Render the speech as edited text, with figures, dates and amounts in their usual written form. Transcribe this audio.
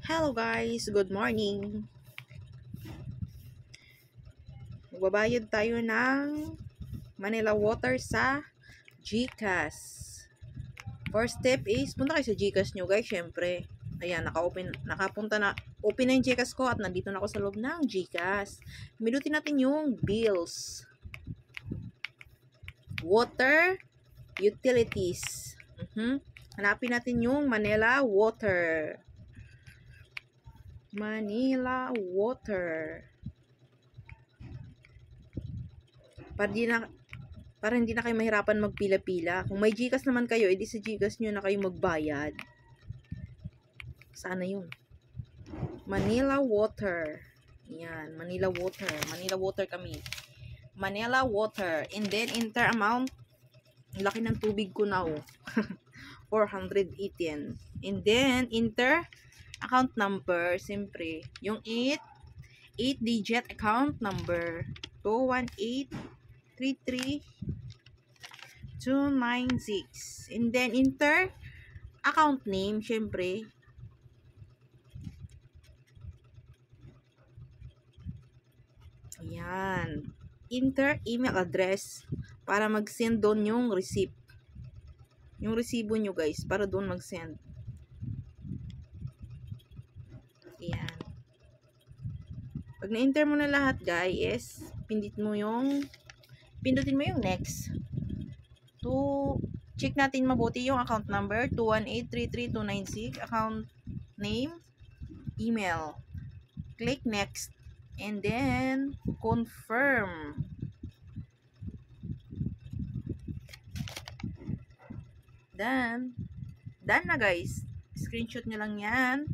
Hello guys, good morning. Magbabayad tayo ng Manila Water sa GCash. First step is punta kayo sa GCash nyo guys, syempre. Ayan, nakapunta na, open na yung GCash ko at nandito na ako sa loob ng GCash. Minutin natin yung bills. Water, utilities. Hanapin natin yung Manila Water. Manila Water. Para hindi na kayo mahirapan magpila-pila. Kung may GCash naman kayo, edi sa GCash nyo na kayo magbayad. Sana yun. Manila Water. Yan, Manila Water. Manila Water kami. Manila Water. And then, enter amount. Laki ng tubig ko na, oh. 418. And then, enter account number. Siyempre, yung 8-digit account number. 218-33-296. And then, enter account name, syempre. Ayan. Enter email address para mag-send doon yung receipt. Yung resibo nyo, guys, para doon mag-send. Ayan. Pag na-enter mo na lahat, guys, pindutin mo yung next. Check natin mabuti yung account number, 218-33-296, account name, email. Click next. And then, confirm. Done na guys. Screenshot nyo lang yan.